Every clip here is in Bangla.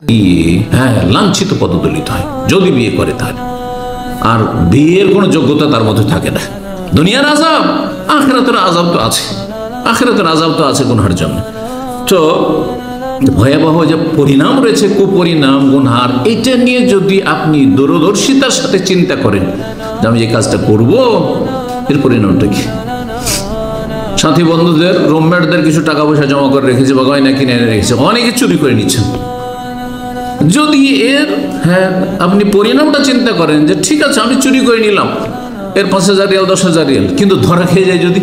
হ্যাঁ, লাঞ্ছিত পদদলিত হয় যদি বিয়ে করে তাহলে। আর বিয়ের কোনো যোগ্যতা তার মধ্যে থাকে না। দুনিয়ার আযাব, আখিরাতের আযাব তো আছে, আখিরাতের আযাব তো আছে গুনার জন্য। তো ভয়াবহ যে পরিণাম রয়েছে, কুপরিণাম গুনহার, এটা নিয়ে যদি আপনি দূরদর্শিতার সাথে চিন্তা করেন যে আমি যে কাজটা করব এর পরিণামটা কি, সাথী বন্ধুদের রুমমেটদের কিছু টাকা পয়সা জমা করে রেখেছে বা গয়না কিনে এনে রেখেছে, অনেকে চুরি করে নিচ্ছেন। যদি এর আপনি পরিণামটা চিন্তা করেন যে ঠিক আছে আমি চুরি করে নিলাম, এর 5,000 রিয়াল 10,000 রিয়াল, কিন্তু ধরা খেয়ে যায় যদি,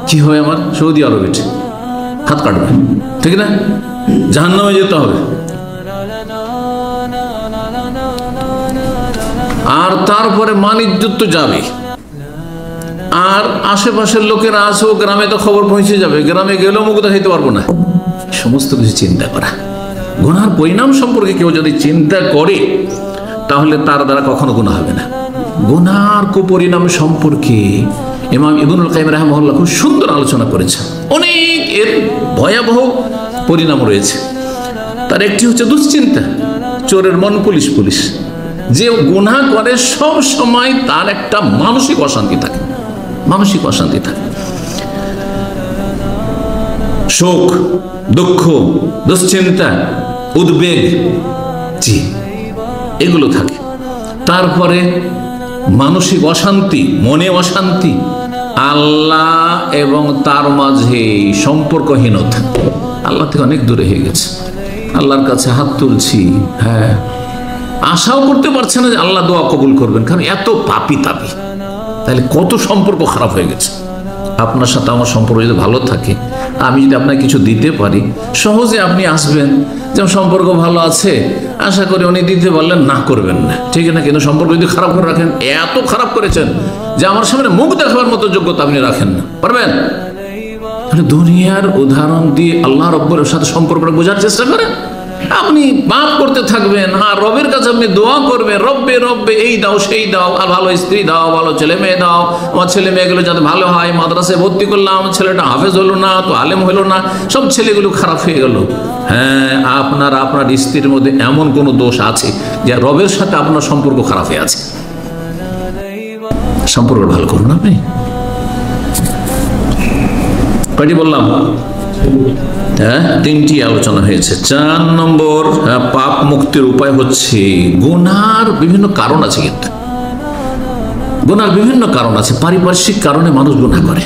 কি হয় আমার? সৌদি আরবে হাত কাটবে, ঠিক না? জাহান্নামে যেতে হবে। আর তারপরে মান ইজ্জত তো যাবে, আর আশেপাশের লোকেরা আছে, ও গ্রামে তো খবর পৌঁছে যাবে, গ্রামে গেলেও মুখ দেখাইতে পারবো না। সমস্ত কিছু চিন্তা করা, গুনার পরিণাম সম্পর্কে কেউ যদি চিন্তা করে তাহলে তার দ্বারা কখনো গুনাহ হবে না। গুনার কুপরিণাম সম্পর্কে ইমাম ইবনুল কাইয়িম রাহিমাহুল্লাহ খুব সুন্দর আলোচনা করেছেন। অনেক এর ভয়াবহ পরিণাম রয়েছে। তার একটি হচ্ছে দুশ্চিন্তা, চোরের মন পুলিশ পুলিশ। যে গুনাহ করে সব সময় তার একটা মানসিক অশান্তি থাকে, মানসিক অশান্তি থাকে, শোক, দুঃখ, দুশ্চিন্তা, উদ্বেগ, জি, এগুলো থাকে। তারপরে মানসিক অশান্তি, মনে অশান্তি, আল্লাহ এবং তার মাঝে সম্পর্কহীনতা, আল্লাহ থেকে অনেক দূরে হয়ে গেছে। আল্লাহর কাছে হাত তুলছি, হ্যাঁ, আশাও করতে পারছে না যে আল্লাহ দোয়া কবুল করবেন, কারণ এত পাপি তাপি। তাহলে কত সম্পর্ক খারাপ হয়ে গেছে। আপনার সাথে আমার সম্পর্ক যদি ভালো থাকে, আমি যদি আপনাকে কিছু দিতে পারি, সহজে আপনি আসবেন, যেমন সম্পর্ক ভালো আছে, আশা করি উনি দিতে পারলেন, না করবেন না, ঠিক না? কিন্তু সম্পর্ক যদি খারাপ করে রাখেন, এত খারাপ করেছেন যে আমার সামনে মুখ দেখাবার মতো যোগ্যতা আপনি রাখেন না, পারবেন? দুনিয়ার উদাহরণ দিয়ে আল্লাহ রব্বের সাথে সম্পর্কটা বোঝার চেষ্টা করেন। আপনি পাপ করতে থাকবেন আর রবের কাছে আপনি দোয়া করবেন, রব্বে রব্বে এই দাও সেই দাও, আর ভালো স্ত্রী দাও, ভালো ছেলে মেয়ে দাও, আমার ছেলে মেয়েগুলো যাতে ভালো হয়, মাদ্রাসায় ভর্তি করলাম, ছেলেটা হাফেজ হলো না, তো আলেম হলো না, সব ছেলেগুলো খারাপ হয়ে গেল। হ্যাঁ, আপনার স্ত্রীর মধ্যে এমন কোন দোষ আছে যে রবের সাথে আপনার সম্পর্ক খারাপ হয়ে আছে। সম্পর্ক ভালো করুন। আপনি কয়টি বললাম? হ্যাঁ, 3টি আলোচনা হয়েছে। 4 নম্বর, পাপ মুক্তির উপায় হচ্ছে, গুনার বিভিন্ন কারণ আছে, কিন্তু গুনার বিভিন্ন কারণ আছে। পারিপার্শ্বিক কারণে মানুষ গুনাহ করে।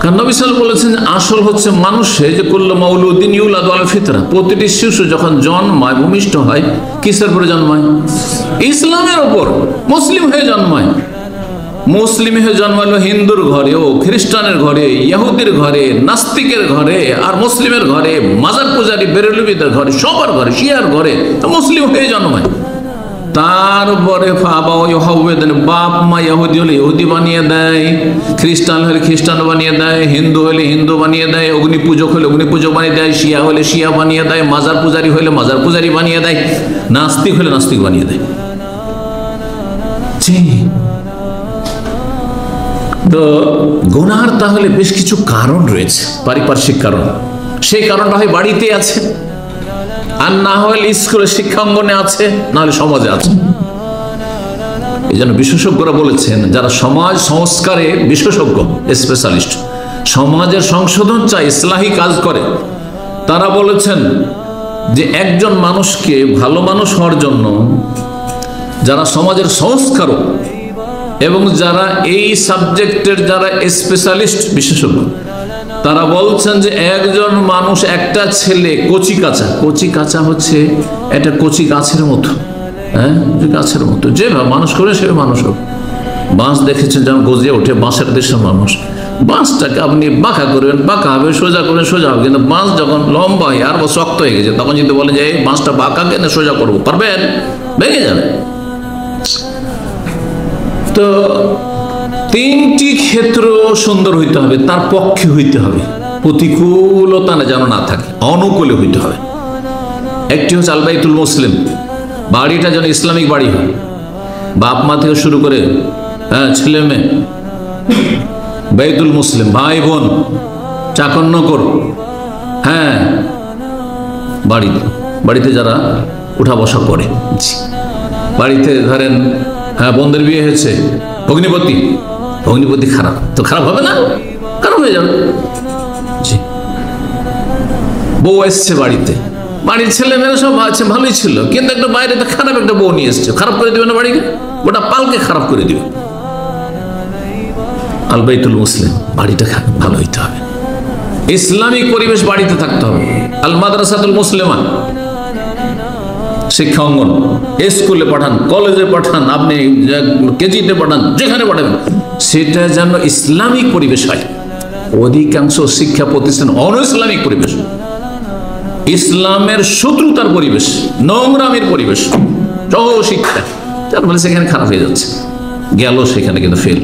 কারণ নবী সাল্লাল্লাহু আলাইহি ওয়াসাল্লাম বলেছেন আসল হচ্ছে মানুষে যে কুল্লু মাউলুদিন ইউলাদু আলা ফিতরা, প্রতিটি শিশু যখন জন্মায়, ভূমিষ্ঠ হয়, কিসের উপরে জন্মায়? ইসলামের উপর, মুসলিম হয়ে জন্মায়। মুসলিম হয়ে জন্মালো হিন্দুর ঘরে, ও খ্রিস্টানের ঘরে, ইহুদির ঘরে, নাস্তিকের ঘরে, আর মুসলিমের ঘরে, মাজার পূজারী বেরেলবিদের ঘরে, সবার ঘরে, শিয়ার ঘরে, তো মুসলিম হয়ে জন্মায়। তারপরে বাপ মা ইহুদি হলে ইহুদি বানিয়ে দেয়, খ্রিস্টান হলে খ্রিস্টান বানিয়ে দেয়, হিন্দু হলে হিন্দু বানিয়ে দেয়, অগ্নি পূজক হলে অগ্নি পূজক বানিয়ে দেয়, শিয়া হলে শিয়া বানিয়ে দেয়, মাজার পূজারী হলে মাজার পূজারী বানিয়ে দেয়, নাস্তিক হলে নাস্তিক বানিয়ে দেয়। তো গুনার তাহলে বেশ কিছু কারণ রয়েছে, পারিপার্শ্বিক কারণ। সেই কারণটা হয় বাড়িতে আছে, আর না হলে স্কুলের শিক্ষাঙ্গনে আছে, না হলে সমাজে আছে। এই জন্য বিশেষজ্ঞরা বলেছেন, যারা সমাজ সংস্কারে বিশেষজ্ঞ, স্পেশালিস্ট, সমাজের সংশোধন চায়, ইসলাহি কাজ করে, তারা বলেছেন যে একজন মানুষকে ভালো মানুষ হওয়ার জন্য যারা সমাজের সংস্কারক এবং যারা এই সাবজেক্টের যারা স্পেশালিস্ট, বিশেষজ্ঞ, তারা বলছেন যে একজন মানুষ, একটা ছেলে কচি কাঁচা, কচি কাঁচা হচ্ছে এটা কচি গাছের মতো, হ্যাঁ, গাছের মতো যেভাবে মানুষ করে সেভাবে মানুষ হোক। বাঁশ দেখেছেন যেমন গজিয়ে ওঠে, বাঁশের দেশের মানুষ, বাঁশটাকে আপনি বাঁকা করবেন, বাঁকা হবে, সোজা করবেন, সোজা হবে, কিন্তু বাঁশ যখন লম্বা হয় আর শক্ত হয়ে গেছে, তখন যদি বলেন যে এই বাঁশটা বাঁকা কেন সোজা করবো, পারবেন? ভেঙে যাবে। তো 3টি ক্ষেত্র সুন্দর হইতে হবে, তার পক্ষে হইতে হবে, প্রতিকূলতা যেন না থাকে, অনুকূলে হইতে হবে। একটি হচ্ছে আল বাইতুল মুসলিম, বাড়িটা যেন ইসলামিক বাড়ি হয়, বাপ মা থেকে শুরু করে, হ্যাঁ, ছেলে মেয়ে, বাইতুল মুসলিম, ভাই বোন, চাকর নকর, হ্যাঁ, বাড়ি বাড়িতে যারা উঠা বসা করে, বাড়িতে ধরেন হ্যাঁ বোনদের বিয়ে হয়েছে, ভগ্নিপতি খারাপ, তো খারাপ হবে না? খারাপ হয়ে যাবে। জি, বউ এসছে বাড়িতে, বাড়ির ছেলে মেয়েরা সব আছে ভালোই ছিল, কিন্তু একটা বাইরে খারাপ একটা বউ নিয়ে এসছে, খারাপ করে দিবে না বাড়িকে? গোটা পালকে খারাপ করে দিবে। আল বাইতুল মুসলিম, বাড়িটা ভালো হইতে হবে, ইসলামিক পরিবেশ বাড়িতে থাকতে হবে। আল মাদ্রাসাতুল মুসলিমা, শিক্ষা অঙ্গন, স্কুলে পাঠান, কলেজে পাঠান, আপনি কেজিতে পাঠান, যেখানে পাঠাবেন, সেটা যেন ইসলামিক পরিবেশ হয়। অধিকাংশ শিক্ষা প্রতিষ্ঠান অন ইসলামিক পরিবেশ, ইসলামের শত্রুতার পরিবেশ, নোংরামের পরিবেশ, সহ শিক্ষা, যার ফলে সেখানে খারাপ হয়ে যাচ্ছে, গেল সেখানে কিন্তু ফেল।